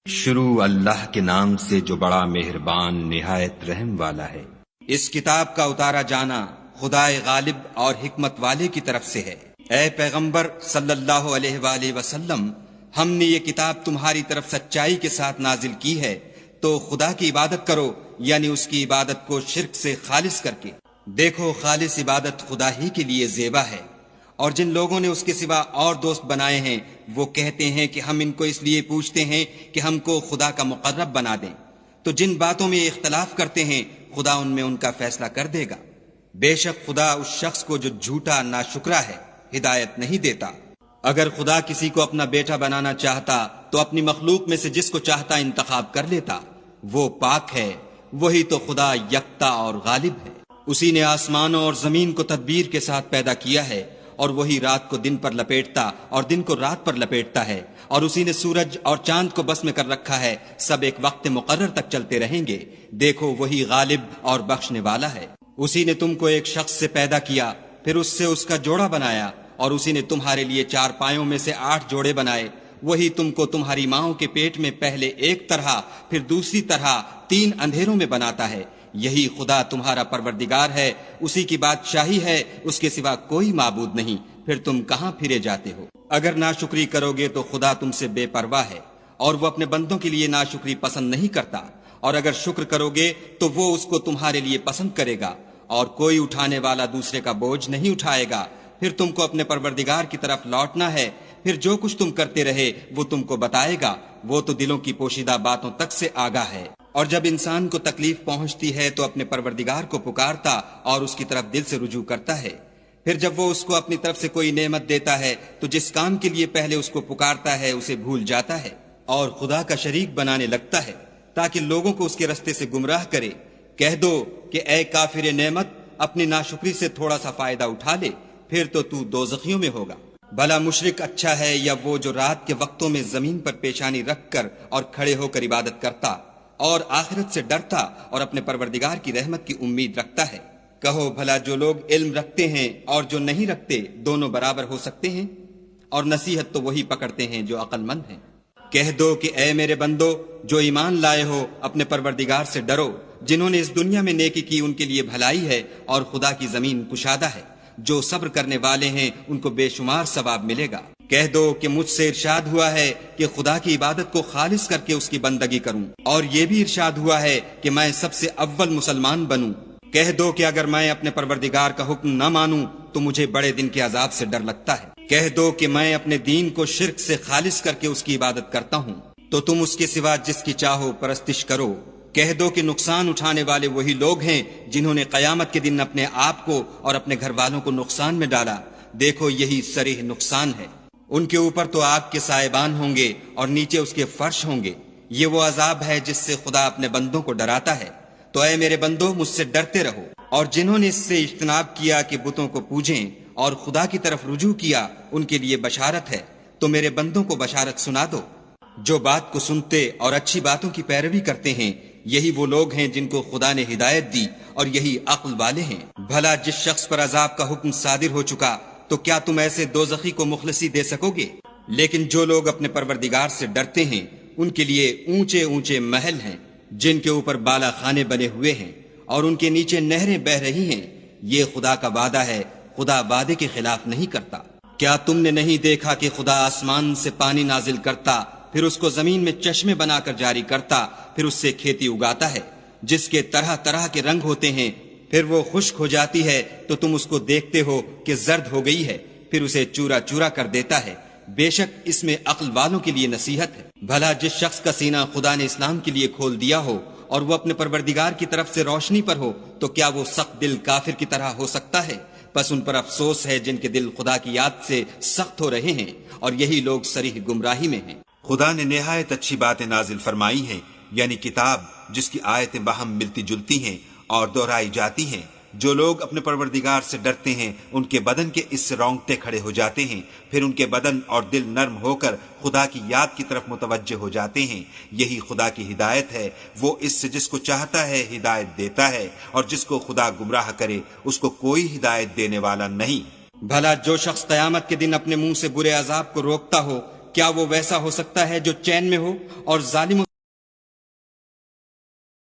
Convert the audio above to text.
شروع اللہ کے نام سے جو بڑا مہربان نہایت رحم والا ہے۔ اس کتاب کا اتارا جانا خدائے غالب اور حکمت والے کی طرف سے ہے۔ اے پیغمبر صلی اللہ علیہ وآلہ وسلم، ہم نے یہ کتاب تمہاری طرف سچائی کے ساتھ نازل کی ہے، تو خدا کی عبادت کرو، یعنی اس کی عبادت کو شرک سے خالص کر کے۔ دیکھو، خالص عبادت خدا ہی کے لیے زیبا ہے، اور جن لوگوں نے اس کے سوا اور دوست بنائے ہیں وہ کہتے ہیں کہ ہم ان کو اس لیے پوچھتے ہیں کہ ہم کو خدا کا مقرب بنا دیں، تو جن باتوں میں اختلاف کرتے ہیں خدا ان میں ان کا فیصلہ کر دے گا۔ بے شک خدا اس شخص کو جو جھوٹا ناشکرا ہے ہدایت نہیں دیتا۔ اگر خدا کسی کو اپنا بیٹا بنانا چاہتا تو اپنی مخلوق میں سے جس کو چاہتا انتخاب کر لیتا۔ وہ پاک ہے، وہی تو خدا یکتا اور غالب ہے۔ اسی نے آسمانوں اور زمین کو تدبیر کے ساتھ پیدا کیا ہے، اور وہی رات کو دن پر لپیٹتا اور دن کو رات پر لپیٹتا ہے، اور اسی نے سورج اور چاند کو بس میں کر رکھا ہے، سب ایک وقت مقرر تک چلتے رہیں گے۔ دیکھو، وہی غالب اور بخشنے والا ہے۔ اسی نے تم کو ایک شخص سے پیدا کیا، پھر اس سے اس کا جوڑا بنایا، اور اسی نے تمہارے لیے 4 پایوں میں سے 8 جوڑے بنائے۔ وہی تم کو تمہاری ماؤں کے پیٹ میں پہلے ایک طرح پھر دوسری طرح 3 اندھیروں میں بناتا ہے۔ یہی خدا تمہارا پروردگار ہے، اسی کی بادشاہی ہے، اس کے سوا کوئی معبود نہیں۔ پھر تم کہاں پھرے جاتے ہو؟ اگر ناشکری کرو گے تو خدا تم سے بے پرواہ ہے، اور وہ اپنے بندوں کے لیے ناشکری پسند نہیں کرتا، اور اگر شکر کرو گے تو وہ اس کو تمہارے لیے پسند کرے گا، اور کوئی اٹھانے والا دوسرے کا بوجھ نہیں اٹھائے گا۔ پھر تم کو اپنے پروردگار کی طرف لوٹنا ہے، پھر جو کچھ تم کرتے رہے وہ تم کو بتائے گا، وہ تو دلوں کی پوشیدہ باتوں تک سے آگاہ ہے۔ اور جب انسان کو تکلیف پہنچتی ہے تو اپنے پروردگار کو پکارتا اور اس کی طرف دل سے رجوع کرتا ہے۔ پھر جب وہ اس کو اپنی طرف سے کوئی نعمت دیتا ہے تو جس کام کے لیے پہلے اس کو پکارتا ہے اسے بھول جاتا ہے، اور خدا کا شریک بنانے لگتا ہے تاکہ لوگوں کو اس کے رستے سے گمراہ کرے۔ کہہ دو کہ اے کافر نعمت، اپنی ناشکری سے تھوڑا سا فائدہ اٹھا لے، پھر تو دوزخیوں میں ہوگا۔ بھلا مشرک اچھا ہے یا وہ جو رات کے وقتوں میں زمین پر پیشانی رکھ کر اور کھڑے ہو کر عبادت کرتا اور آخرت سے ڈرتا اور اپنے پروردگار کی رحمت کی امید رکھتا ہے؟ کہو بھلا جو لوگ علم رکھتے ہیں اور جو نہیں رکھتے دونوں برابر ہو سکتے ہیں؟ اور نصیحت تو وہی پکڑتے ہیں جو عقل مند ہیں۔ کہہ دو کہ اے میرے بندو جو ایمان لائے ہو، اپنے پروردگار سے ڈرو۔ جنہوں نے اس دنیا میں نیکی کی ان کے لیے بھلائی ہے، اور خدا کی زمین کشادہ ہے۔ جو صبر کرنے والے ہیں ان کو بے شمار ثواب ملے گا۔ کہہ دو کہ مجھ سے ارشاد ہوا ہے کہ خدا کی عبادت کو خالص کر کے اس کی بندگی کروں، اور یہ بھی ارشاد ہوا ہے کہ میں سب سے اول مسلمان بنوں۔ کہہ دو کہ اگر میں اپنے پروردگار کا حکم نہ مانوں تو مجھے بڑے دن کے عذاب سے ڈر لگتا ہے۔ کہہ دو کہ میں اپنے دین کو شرک سے خالص کر کے اس کی عبادت کرتا ہوں، تو تم اس کے سوا جس کی چاہو پرستش کرو۔ کہہ دو کہ نقصان اٹھانے والے وہی لوگ ہیں جنہوں نے قیامت کے دن اپنے آپ کو اور اپنے گھر والوں کو نقصان میں ڈالا۔ دیکھو، یہی صریح نقصان ہے۔ ان کے اوپر تو آگ کے سائبان ہوں گے اور نیچے اس کے فرش ہوں گے۔ یہ وہ عذاب ہے جس سے خدا اپنے بندوں کو ڈراتا ہے۔ تو اے میرے بندو، مجھ سے ڈرتے رہو، اور جنہوں نے اس سے اجتناب کیا کہ بتوں کو پوجیں اور خدا کی طرف رجوع کیا ان کے لیے بشارت ہے۔ تو میرے بندوں کو بشارت سنا دو۔ جو بات کو سنتے اور اچھی باتوں کی پیروی کرتے ہیں یہی وہ لوگ ہیں جن کو خدا نے ہدایت دی، اور یہی عقل والے ہیں۔ بھلا جس شخص پر عذاب کا حکم صادر ہو چکا تو کیا تم ایسے دوزخی کو مخلصی دے سکو گے؟ لیکن جو لوگ اپنے پروردگار سے ڈرتے ہیں ان کے لیے اونچے اونچے محل ہیں جن کے اوپر بالا خانے بنے ہوئے ہیں، اور ان کے نیچے نہریں بہہ رہی ہیں۔ یہ خدا کا وعدہ ہے، خدا وعدے کے خلاف نہیں کرتا۔ کیا تم نے نہیں دیکھا کہ خدا آسمان سے پانی نازل کرتا، پھر اس کو زمین میں چشمے بنا کر جاری کرتا، پھر اس سے کھیتی اگاتا ہے جس کے طرح طرح کے رنگ ہوتے ہیں، پھر وہ خشک ہو جاتی ہے تو تم اس کو دیکھتے ہو کہ زرد ہو گئی ہے، پھر اسے چورا چورا کر دیتا ہے۔ بے شک اس میں عقل والوں کے لیے نصیحت ہے۔ بھلا جس شخص کا سینہ خدا نے اسلام کے لیے کھول دیا ہو اور وہ اپنے پروردگار کی طرف سے روشنی پر ہو تو کیا وہ سخت دل کافر کی طرح ہو سکتا ہے؟ بس ان پر افسوس ہے جن کے دل خدا کی یاد سے سخت ہو رہے ہیں، اور یہی لوگ صریح گمراہی میں ہیں۔ خدا نے نہایت اچھی باتیں نازل فرمائی ہیں، یعنی کتاب جس کی آیتیں باہم ملتی جلتی ہیں اور دہرائی جاتی ہیں۔ جو لوگ اپنے پروردگار سے ڈرتے ہیں ان کے بدن کے اس سے رونگٹے کھڑے ہو جاتے ہیں، پھر ان کے بدن اور دل نرم ہو کر خدا کی یاد کی طرف متوجہ ہو جاتے ہیں۔ یہی خدا کی ہدایت ہے، وہ اس سے جس کو چاہتا ہے ہدایت دیتا ہے، اور جس کو خدا گمراہ کرے اس کو کوئی ہدایت دینے والا نہیں۔ بھلا جو شخص قیامت کے دن اپنے منہ سے برے عذاب کو روکتا ہو کیا وہ ویسا ہو سکتا ہے جو چین میں ہو اور ظالموں